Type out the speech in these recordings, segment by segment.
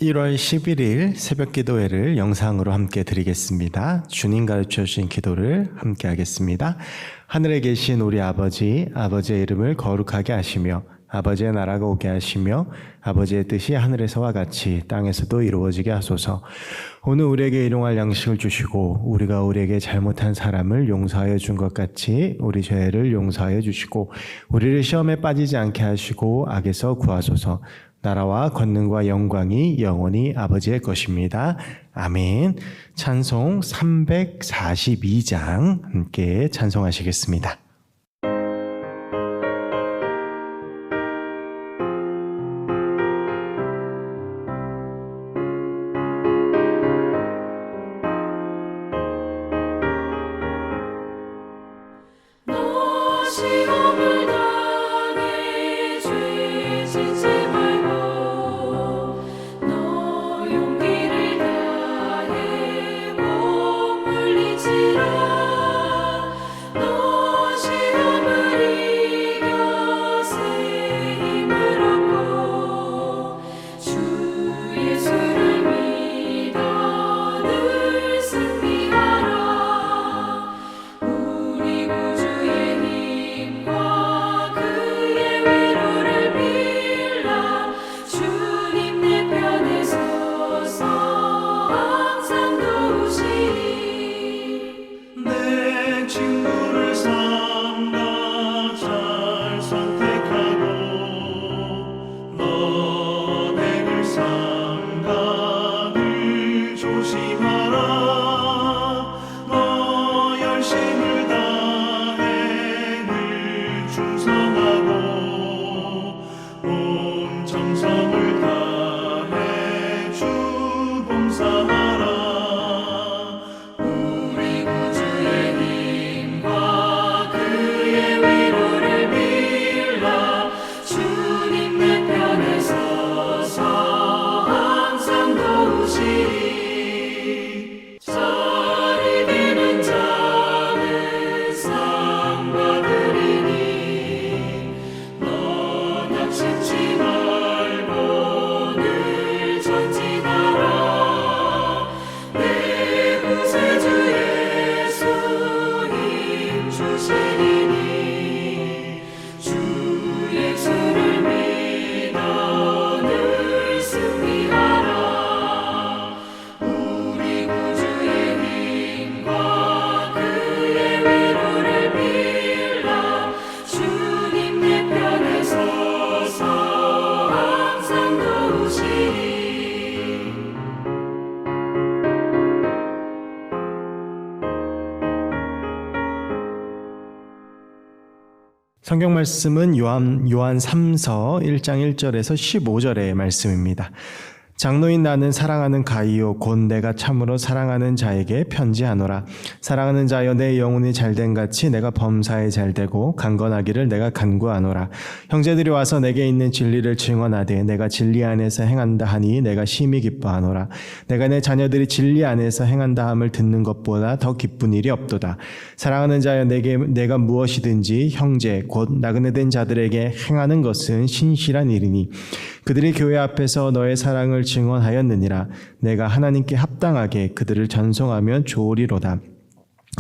1월 11일 새벽 기도회를 영상으로 함께 드리겠습니다. 주님 가르쳐 주신 기도를 함께 하겠습니다. 하늘에 계신 우리 아버지, 아버지의 이름을 거룩하게 하시며 아버지의 나라가 오게 하시며 아버지의 뜻이 하늘에서와 같이 땅에서도 이루어지게 하소서. 오늘 우리에게 일용할 양식을 주시고 우리가 우리에게 잘못한 사람을 용서하여 준 것 같이 우리 죄를 용서하여 주시고 우리를 시험에 빠지지 않게 하시고 악에서 구하소서. 나라와 권능과 영광이 영원히 아버지의 것입니다. 아멘. 찬송 342장 함께 찬송하시겠습니다. 성경 말씀은 요한 3서 1장 1절에서 15절의 말씀입니다. 장로인 나는 사랑하는 가이오 곧 내가 참으로 사랑하는 자에게 편지하노라. 사랑하는 자여 내 영혼이 잘된 같이 내가 범사에 잘되고 강건하기를 내가 간구하노라. 형제들이 와서 내게 있는 진리를 증언하되 내가 진리 안에서 행한다 하니 내가 심히 기뻐하노라. 내가 내 자녀들이 진리 안에서 행한다 함을 듣는 것보다 더 기쁜 일이 없도다. 사랑하는 자여 내가 무엇이든지 형제 곧 나그네 된 자들에게 행하는 것은 신실한 일이니 그들이 교회 앞에서 너의 사랑을 증언하였느니라. 내가 하나님께 합당하게 그들을 전송하면 좋으리로다.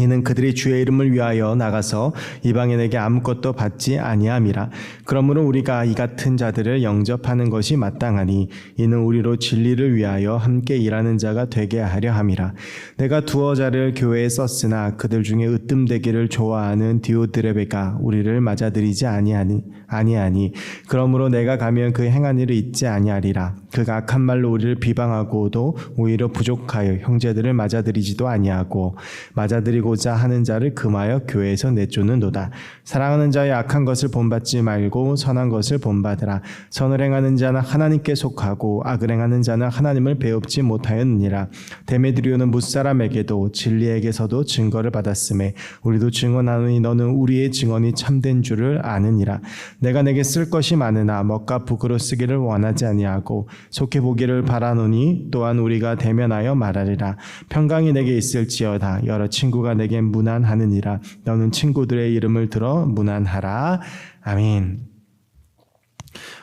이는 그들이 주의 이름을 위하여 나가서 이방인에게 아무것도 받지 아니함이라. 그러므로 우리가 이 같은 자들을 영접하는 것이 마땅하니 이는 우리로 진리를 위하여 함께 일하는 자가 되게 하려 함이라. 내가 두어 자를 교회에 썼으나 그들 중에 으뜸되기를 좋아하는 디오드레베가 우리를 맞아들이지 아니하니 그러므로 내가 가면 그 행한 일을 잊지 아니하리라. 그가 악한 말로 우리를 비방하고도 오히려 부족하여 형제들을 맞아들이지도 아니하고 맞아들이고자 하는 자를 금하여 교회에서 내쫓는도다. 사랑하는 자의 악한 것을 본받지 말고 선한 것을 본받으라. 선을 행하는 자는 하나님께 속하고 악을 행하는 자는 하나님을 배웁지 못하였느니라. 데메드리오는 뭇사람에게도 진리에게서도 증거를 받았음에 우리도 증언하노니 너는 우리의 증언이 참된 줄을 아느니라. 내가 내게 쓸 것이 많으나 먹과 북으로 쓰기를 원하지 아니하고 속해 보기를 바라노니 또한 우리가 대면하여 말하리라. 평강이 내게 있을지어다. 여러 친구가 내게 문안하느니라. 너는 친구들의 이름을 들어 문안하라. 아멘.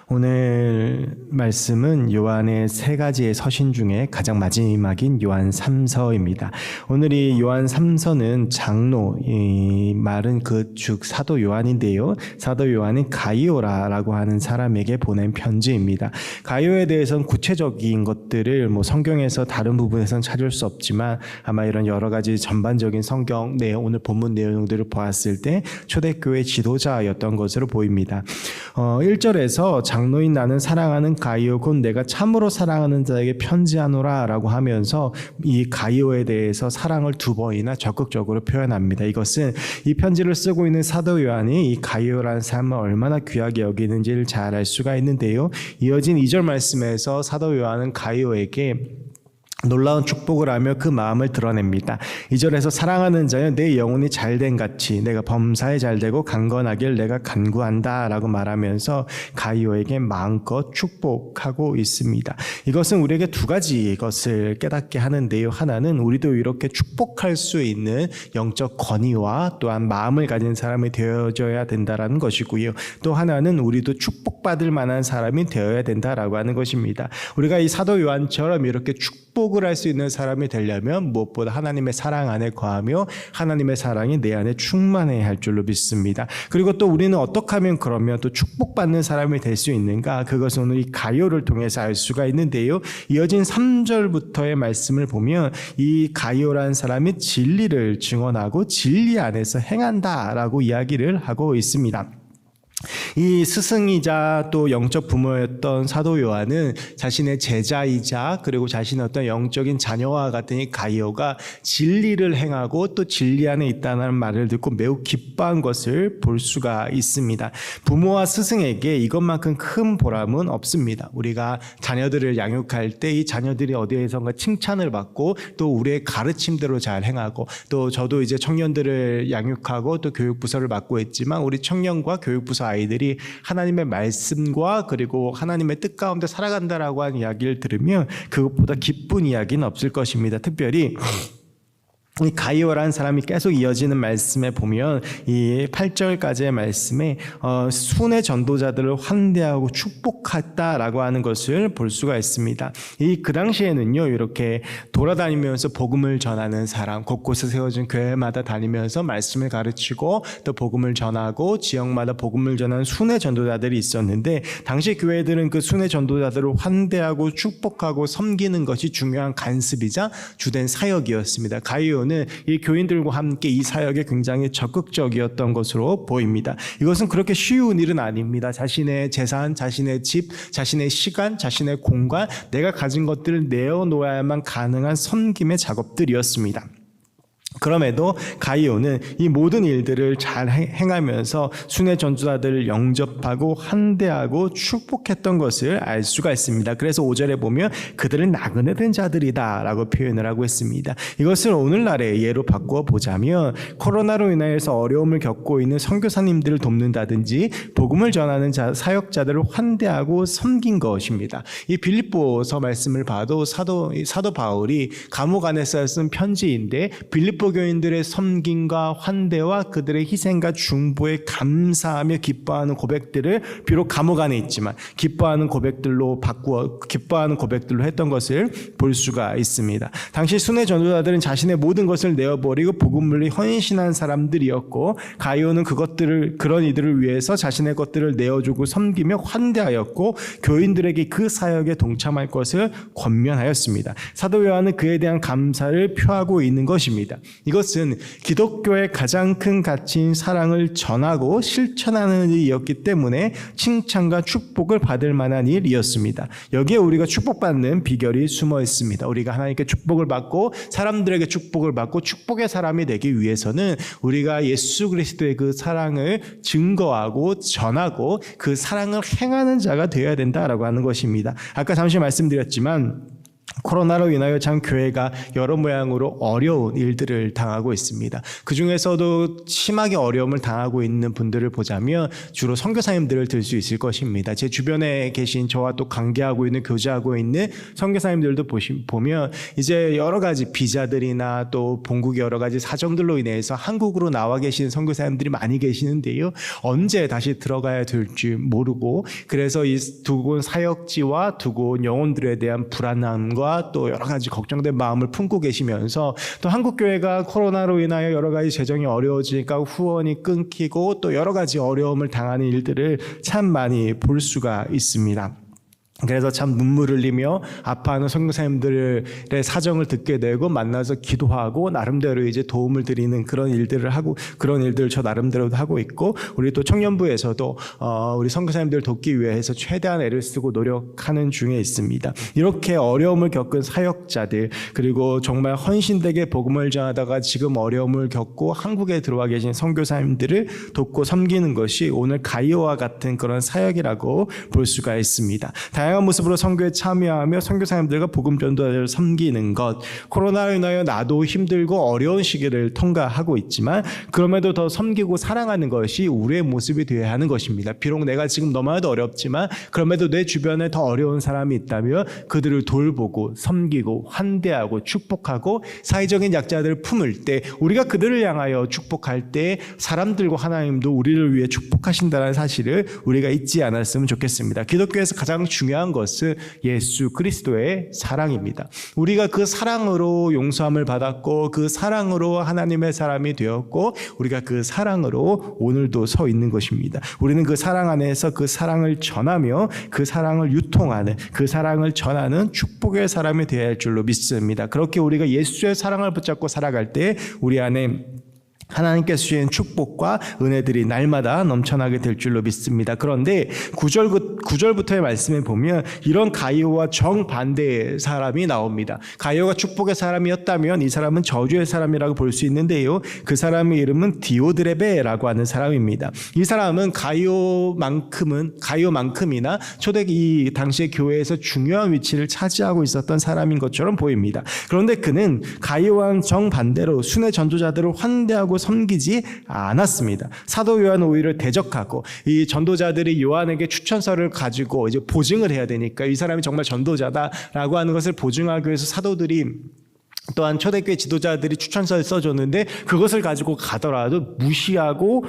오늘 말씀은 요한의 세 가지의 서신 중에 가장 마지막인 요한 3서입니다. 오늘 이 요한 3서는 장로, 이 말은 즉 사도 요한인데요. 사도 요한은 가이오라라고 하는 사람에게 보낸 편지입니다. 가이오에 대해서는 구체적인 것들을 성경에서 다른 부분에서는 찾을 수 없지만 아마 이런 여러 가지 전반적인 성경 내용, 오늘 본문 내용들을 보았을 때 초대교회 지도자였던 것으로 보입니다. 1절에서 장로인 나는 사랑하는 가이오 곧 내가 참으로 사랑하는 자에게 편지하노라 라고 하면서 이 가이오에 대해서 사랑을 두 번이나 적극적으로 표현합니다. 이것은 이 편지를 쓰고 있는 사도 요한이 이 가이오라는 사람을 얼마나 귀하게 여기는지를 잘 알 수가 있는데요. 이어진 2절 말씀에서 사도 요한은 가이오에게 놀라운 축복을 하며 그 마음을 드러냅니다. 2절에서 사랑하는 자여 내 영혼이 잘된 같이 내가 범사에 잘되고 강건하길 내가 간구한다 라고 말하면서 가이오에게 마음껏 축복하고 있습니다. 이것은 우리에게 두 가지 것을 깨닫게 하는데요. 하나는 우리도 이렇게 축복할 수 있는 영적 권위와 또한 마음을 가진 사람이 되어져야 된다라는 것이고요. 또 하나는 우리도 축복받을 만한 사람이 되어야 된다라고 하는 것입니다. 우리가 이 사도 요한처럼 이렇게 축복을 할 수 있는 사람이 되려면 무엇보다 하나님의 사랑 안에 거하며 하나님의 사랑이 내 안에 충만해야 할 줄로 믿습니다. 그리고 또 우리는 어떻게 하면 그러면 또 축복받는 사람이 될 수 있는가? 그것은 오늘 이 가이오를 통해서 알 수가 있는데요. 이어진 3절부터의 말씀을 보면 이 가이오라는 사람이 진리를 증언하고 진리 안에서 행한다라고 이야기를 하고 있습니다. 이 스승이자 또 영적 부모였던 사도 요한은 자신의 제자이자 그리고 자신의 어떤 영적인 자녀와 같은 이 가이오가 진리를 행하고 또 진리 안에 있다는 말을 듣고 매우 기뻐한 것을 볼 수가 있습니다. 부모와 스승에게 이것만큼 큰 보람은 없습니다. 우리가 자녀들을 양육할 때 이 자녀들이 어디에선가 칭찬을 받고 또 우리의 가르침대로 잘 행하고 또 저도 이제 청년들을 양육하고 또 교육부서를 맡고 있지만 우리 청년과 교육부서 아이들이 하나님의 말씀과 그리고 하나님의 뜻 가운데 살아간다라고 하는 이야기를 들으면 그것보다 기쁜 이야기는 없을 것입니다. 특별히 이 가이오라는 사람이 계속 이어지는 말씀에 보면 이 8절까지의 말씀에 순회 전도자들을 환대하고 축복했다라고 하는 것을 볼 수가 있습니다. 그 당시에는요 이렇게 돌아다니면서 복음을 전하는 사람, 곳곳에 세워진 교회마다 다니면서 말씀을 가르치고 또 복음을 전하고 지역마다 복음을 전하는 순회 전도자들이 있었는데 당시 교회들은 그 순회 전도자들을 환대하고 축복하고 섬기는 것이 중요한 간습이자 주된 사역이었습니다. 가이오 이 교인들과 함께 이 사역에 굉장히 적극적이었던 것으로 보입니다. 이것은 그렇게 쉬운 일은 아닙니다. 자신의 재산, 자신의 집, 자신의 시간, 자신의 공간, 내가 가진 것들을 내어놓아야만 가능한 섬김의 작업들이었습니다. 그럼에도 가이오는 이 모든 일들을 잘 행하면서 순회 전도자들을 영접하고 환대하고 축복했던 것을 알 수가 있습니다. 그래서 5절에 보면 그들은 나그네 된 자들이다 라고 표현을 하고 있습니다. 이것을 오늘날의 예로 바꾸어 보자면 코로나로 인하여서 어려움을 겪고 있는 선교사님들을 돕는다든지 복음을 전하는 사역자들을 환대하고 섬긴 것입니다. 이 빌립보서 말씀을 봐도 사도 바울이 감옥 안에서 쓴 편지인데 빌립보 교인들의 섬김과 환대와 그들의 희생과 중보에 감사하며 기뻐하는 고백들을 비록 감옥 안에 있지만 기뻐하는 고백들로 했던 것을 볼 수가 있습니다. 당시 순회 전도자들은 자신의 모든 것을 내어버리고 복음을 위해 헌신한 사람들이었고 가이오는 그런 이들을 위해서 자신의 것들을 내어주고 섬기며 환대하였고 교인들에게 그 사역에 동참할 것을 권면하였습니다. 사도 요한은 그에 대한 감사를 표하고 있는 것입니다. 이것은 기독교의 가장 큰 가치인 사랑을 전하고 실천하는 일이었기 때문에 칭찬과 축복을 받을 만한 일이었습니다. 여기에 우리가 축복받는 비결이 숨어 있습니다. 우리가 하나님께 축복을 받고 사람들에게 축복을 받고 축복의 사람이 되기 위해서는 우리가 예수 그리스도의 그 사랑을 증거하고 전하고 그 사랑을 행하는 자가 되어야 된다라고 하는 것입니다. 아까 잠시 말씀드렸지만 코로나로 인하여 참 교회가 여러 모양으로 어려운 일들을 당하고 있습니다. 그 중에서도 심하게 어려움을 당하고 있는 분들을 보자면 주로 선교사님들을 들 수 있을 것입니다. 제 주변에 계신 저와 또 관계하고 있는 교제하고 있는 선교사님들도 보면 이제 여러 가지 비자들이나 또 본국의 여러 가지 사정들로 인해서 한국으로 나와 계시는 선교사님들이 많이 계시는데요. 언제 다시 들어가야 될지 모르고 그래서 이 두 곳 사역지와 두 곳 영혼들에 대한 불안함과 또 여러 가지 걱정된 마음을 품고 계시면서 또 한국교회가 코로나로 인하여 여러 가지 재정이 어려워지니까 후원이 끊기고 또 여러 가지 어려움을 당하는 일들을 참 많이 볼 수가 있습니다. 그래서 참 눈물을 흘리며 아파하는 선교사님들의 사정을 듣게 되고 만나서 기도하고 나름대로 이제 도움을 드리는 그런 일들을 하고 그런 일들을 저 나름대로도 하고 있고 우리 또 청년부에서도 우리 선교사님들을 돕기 위해서 최대한 애를 쓰고 노력하는 중에 있습니다. 이렇게 어려움을 겪은 사역자들 그리고 정말 헌신되게 복음을 전하다가 지금 어려움을 겪고 한국에 들어와 계신 선교사님들을 돕고 섬기는 것이 오늘 가이오와 같은 그런 사역이라고 볼 수가 있습니다. 다양한 모습으로 선교에 참여하며 선교사님들과 복음 전도자를 섬기는 것 코로나로 인하여 나도 힘들고 어려운 시기를 통과하고 있지만 그럼에도 더 섬기고 사랑하는 것이 우리의 모습이 되어야 하는 것입니다. 비록 내가 지금 너무나도 어렵지만 그럼에도 내 주변에 더 어려운 사람이 있다면 그들을 돌보고 섬기고 환대하고 축복하고 사회적인 약자들을 품을 때 우리가 그들을 향하여 축복할 때 사람들과 하나님도 우리를 위해 축복하신다는 사실을 우리가 잊지 않았으면 좋겠습니다. 기독교에서 가장 중요한 것은 예수 그리스도의 사랑입니다. 우리가 그 사랑으로 용서함을 받았고 그 사랑으로 하나님의 사람이 되었고 우리가 그 사랑으로 오늘도 서 있는 것입니다. 우리는 그 사랑 안에서 그 사랑을 전하며 그 사랑을 유통하는 그 사랑을 전하는 축복의 사람이 되어야 할 줄로 믿습니다. 그렇게 우리가 예수의 사랑을 붙잡고 살아갈 때 우리 안에 하나님께서 주신 축복과 은혜들이 날마다 넘쳐나게 될 줄로 믿습니다. 그런데 9절부터의 말씀에 보면 이런 가이오와 정반대의 사람이 나옵니다. 가이오가 축복의 사람이었다면 이 사람은 저주의 사람이라고 볼 수 있는데요. 그 사람의 이름은 디오드레베라고 하는 사람입니다. 이 사람은 가이오만큼이나 초대기 당시의 교회에서 중요한 위치를 차지하고 있었던 사람인 것처럼 보입니다. 그런데 그는 가이오와 정반대로 순회 전도자들을 환대하고 섬기지 않았습니다. 사도 요한 오히려 대적하고 이 전도자들이 요한에게 추천서를 가지고 이제 보증을 해야 되니까 이 사람이 정말 전도자다라고 하는 것을 보증하기 위해서 사도들이 또한 초대교회 지도자들이 추천서를 써줬는데 그것을 가지고 가더라도 무시하고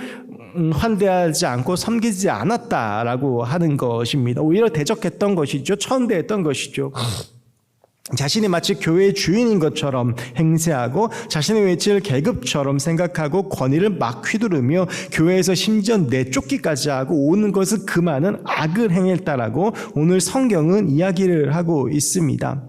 환대하지 않고 섬기지 않았다라고 하는 것입니다. 오히려 대적했던 것이죠. 천대했던 것이죠. 자신이 마치 교회의 주인인 것처럼 행세하고 자신의 위치를 계급처럼 생각하고 권위를 막 휘두르며 교회에서 심지어 내쫓기까지 하고 오는 것을 금하는 악을 행했다라고 오늘 성경은 이야기를 하고 있습니다.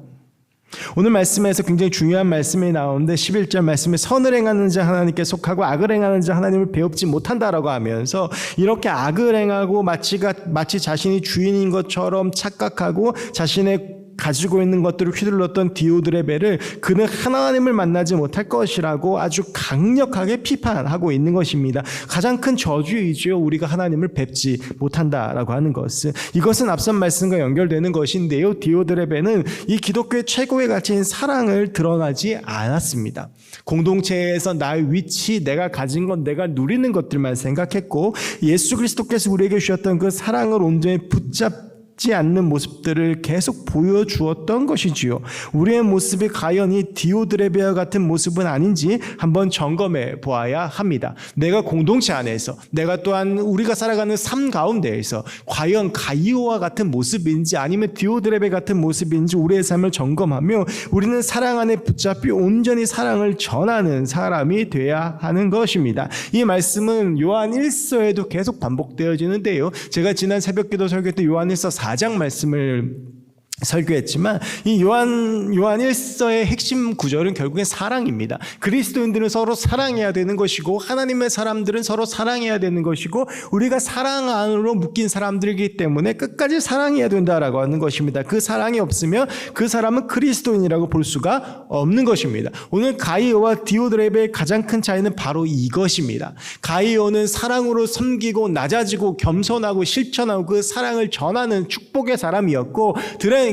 오늘 말씀에서 굉장히 중요한 말씀이 나오는데 11절 말씀에 선을 행하는 자 하나님께 속하고 악을 행하는 자 하나님을 배웁지 못한다라고 하면서 이렇게 악을 행하고 마치 자신이 주인인 것처럼 착각하고 자신의 가지고 있는 것들을 휘둘렀던 디오드레베를 그는 하나님을 만나지 못할 것이라고 아주 강력하게 비판하고 있는 것입니다. 가장 큰 저주이죠. 우리가 하나님을 뵙지 못한다라고 하는 것은 이것은 앞선 말씀과 연결되는 것인데요. 디오드레베는 이 기독교의 최고의 가치인 사랑을 드러나지 않았습니다. 공동체에서 나의 위치, 내가 가진 것, 내가 누리는 것들만 생각했고 예수 그리스도께서 우리에게 주셨던 그 사랑을 온전히 붙잡지 않는 모습들을 계속 보여주었던 것이지요. 우리의 모습이 과연 이 디오드레베와 같은 모습은 아닌지 한번 점검해 보아야 합니다. 내가 공동체 안에서 내가 또한 우리가 살아가는 삶 가운데에서 과연 가이오와 같은 모습인지 아니면 디오드레베 같은 모습인지 우리의 삶을 점검하며 우리는 사랑 안에 붙잡히 온전히 사랑을 전하는 사람이 돼야 하는 것입니다. 이 말씀은 요한 1서에도 계속 반복되어지는데요. 제가 지난 새벽기도 설교 때 요한 1서 4장 말씀을 설교했지만 이 요한 1서의 핵심 구절은 결국엔 사랑입니다. 그리스도인들은 서로 사랑해야 되는 것이고 하나님의 사람들은 서로 사랑해야 되는 것이고 우리가 사랑 안으로 묶인 사람들이기 때문에 끝까지 사랑해야 된다라고 하는 것입니다. 그 사랑이 없으면 그 사람은 그리스도인이라고 볼 수가 없는 것입니다. 오늘 가이오와 디오드레베의 가장 큰 차이는 바로 이것입니다. 가이오는 사랑으로 섬기고 낮아지고 겸손하고 실천하고 그 사랑을 전하는 축복의 사람이었고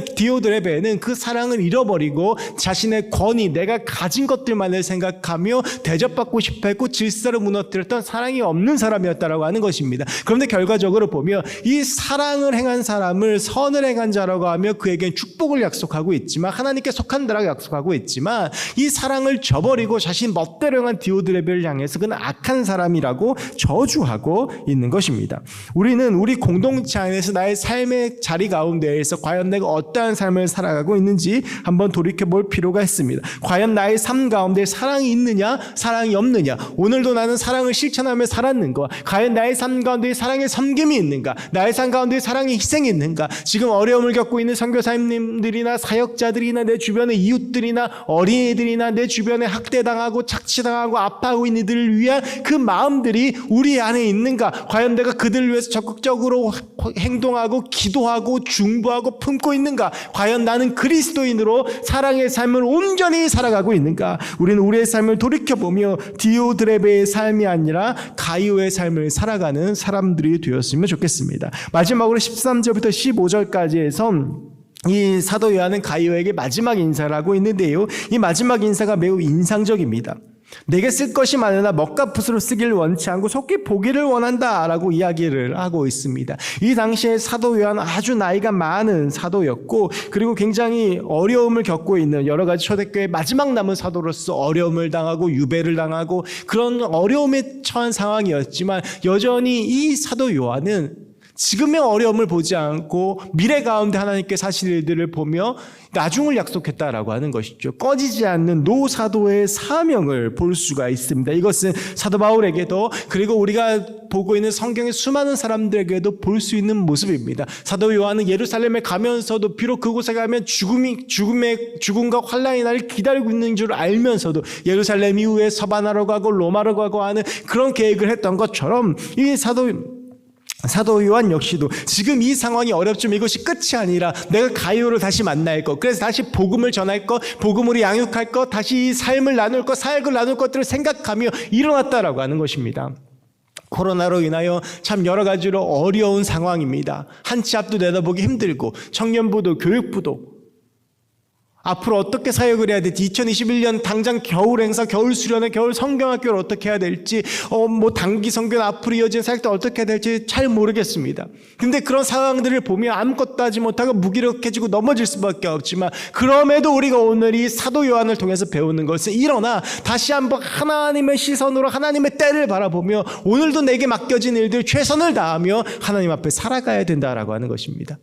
디오드레베는 그 사랑을 잃어버리고 자신의 권위, 내가 가진 것들만을 생각하며 대접받고 싶어했고 질서를 무너뜨렸던 사랑이 없는 사람이었다라고 하는 것입니다. 그런데 결과적으로 보면 이 사랑을 행한 사람을 선을 행한 자라고 하며 그에겐 축복을 약속하고 있지만, 하나님께 속한 자라고 약속하고 있지만, 이 사랑을 저버리고 자신 멋대로 행한 디오드레베를 향해서 그는 악한 사람이라고 저주하고 있는 것입니다. 우리는 우리 공동체 안에서 나의 삶의 자리 가운데에서 과연 내가 어떠한 삶을 살아가고 있는지 한번 돌이켜볼 필요가 있습니다. 과연 나의 삶 가운데 사랑이 있느냐, 사랑이 없느냐, 오늘도 나는 사랑을 실천하며 살았는가, 과연 나의 삶 가운데 사랑의 섬김이 있는가, 나의 삶 가운데 사랑의 희생이 있는가, 지금 어려움을 겪고 있는 선교사님들이나 사역자들이나 내 주변의 이웃들이나 어린이들이나 내 주변에 학대당하고 착취당하고 아파하고 있는 이들을 위한 그 마음들이 우리 안에 있는가, 과연 내가 그들을 위해서 적극적으로 행동하고 기도하고 중보하고 품고 있는가, 과연 나는 그리스도인으로 사랑의 삶을 온전히 살아가고 있는가. 우리는 우리의 삶을 돌이켜보며 디오드레베의 삶이 아니라 가이오의 삶을 살아가는 사람들이 되었으면 좋겠습니다. 마지막으로 13절부터 15절까지 해서 이 사도 요한은 가이오에게 마지막 인사를 하고 있는데요, 이 마지막 인사가 매우 인상적입니다. 내게 쓸 것이 많으나 먹값붓으로 쓰기를 원치 않고 속히 보기를 원한다 라고 이야기를 하고 있습니다. 이 당시에 사도 요한은 아주 나이가 많은 사도였고, 그리고 굉장히 어려움을 겪고 있는 여러 가지 초대교회의 마지막 남은 사도로서 어려움을 당하고 유배를 당하고 그런 어려움에 처한 상황이었지만, 여전히 이 사도 요한은 지금의 어려움을 보지 않고 미래 가운데 하나님께 하실 일들을 보며 나중을 약속했다라고 하는 것이죠. 꺼지지 않는 노사도의 사명을 볼 수가 있습니다. 이것은 사도 바울에게도, 그리고 우리가 보고 있는 성경의 수많은 사람들에게도 볼 수 있는 모습입니다. 사도 요한은 예루살렘에 가면서도 비록 그곳에 가면 죽음과 환난의 날을 기다리고 있는 줄 알면서도 예루살렘 이후에 서바나로 가고 로마로 가고 하는 그런 계획을 했던 것처럼, 이 사도 요한 역시도 지금 이 상황이 어렵지만 이것이 끝이 아니라 내가 가이오를 다시 만날 것, 그래서 다시 복음을 전할 것, 복음으로 양육할 것, 다시 이 삶을 나눌 것, 사역을 나눌 것들을 생각하며 일어났다라고 하는 것입니다. 코로나로 인하여 참 여러 가지로 어려운 상황입니다. 한 치 앞도 내다보기 힘들고, 청년부도 교육부도 앞으로 어떻게 사역을 해야 될지, 2021년 당장 겨울 행사, 겨울 수련회, 겨울 성경학교를 어떻게 해야 될지, 단기 성경 앞으로 이어진 사역도 어떻게 해야 될지 잘 모르겠습니다. 근데 그런 상황들을 보면 아무것도 하지 못하고 무기력해지고 넘어질 수밖에 없지만, 그럼에도 우리가 오늘 이 사도 요한을 통해서 배우는 것은, 일어나 다시 한번 하나님의 시선으로 하나님의 때를 바라보며 오늘도 내게 맡겨진 일들 최선을 다하며 하나님 앞에 살아가야 된다라고 하는 것입니다.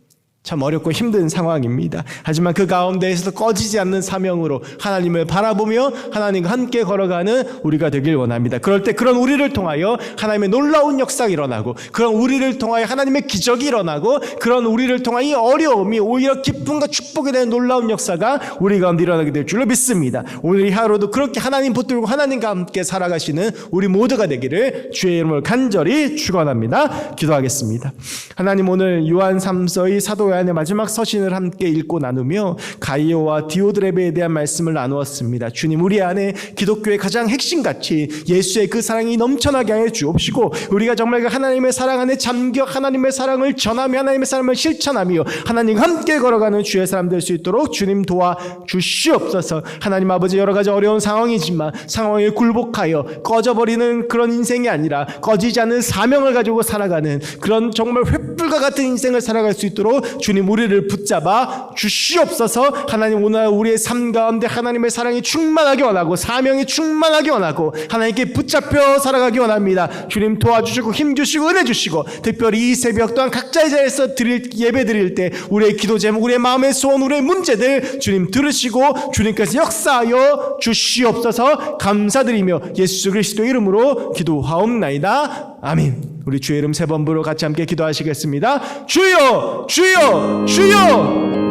참 어렵고 힘든 상황입니다. 하지만 그 가운데에서도 꺼지지 않는 사명으로 하나님을 바라보며 하나님과 함께 걸어가는 우리가 되길 원합니다. 그럴 때 그런 우리를 통하여 하나님의 놀라운 역사가 일어나고, 그런 우리를 통하여 하나님의 기적이 일어나고, 그런 우리를 통하여 이 어려움이 오히려 기쁨과 축복이 되는 놀라운 역사가 우리 가운데 일어나게 될 줄로 믿습니다. 오늘 이 하루도 그렇게 하나님 붙들고 하나님과 함께 살아가시는 우리 모두가 되기를 주의 이름으로 간절히 축원합니다. 기도하겠습니다. 하나님, 오늘 요한 3서의 사도 요한의 마지막 서신을 함께 읽고 나누며 가이오와 디오드레베에 대한 말씀을 나누었습니다. 주님, 우리 안에 기독교의 가장 핵심같이 예수의 그 사랑이 넘쳐나게 하여 주옵시고, 우리가 정말 그 하나님의 사랑 안에 잠겨 하나님의 사랑을 전하며 하나님의 사랑을 실천하며 하나님과 함께 걸어가는 주의 사람 될 수 있도록 주님 도와주시옵소서. 하나님 아버지, 여러 가지 어려운 상황이지만 상황에 굴복하여 꺼져버리는 그런 인생이 아니라 꺼지지 않는 사명을 가지고 살아가는 그런 정말 횃불과 같은 인생을 살아갈 수 있도록 주님 우리를 붙잡아 주시옵소서. 하나님, 오늘 우리의 삶 가운데 하나님의 사랑이 충만하게 원하고 사명이 충만하게 원하고 하나님께 붙잡혀 살아가기 원합니다. 주님 도와주시고 힘주시고 은혜 주시고, 특별히 이 새벽 또한 각자의 자리에서 예배 드릴 때 우리의 기도 제목, 우리의 마음의 소원, 우리의 문제들 주님 들으시고 주님께서 역사하여 주시옵소서. 감사드리며 예수 그리스도 이름으로 기도하옵나이다. 아멘. 우리 주의 이름 세 번 부르고 같이 함께 기도하시겠습니다. 주여, 주여, 주여.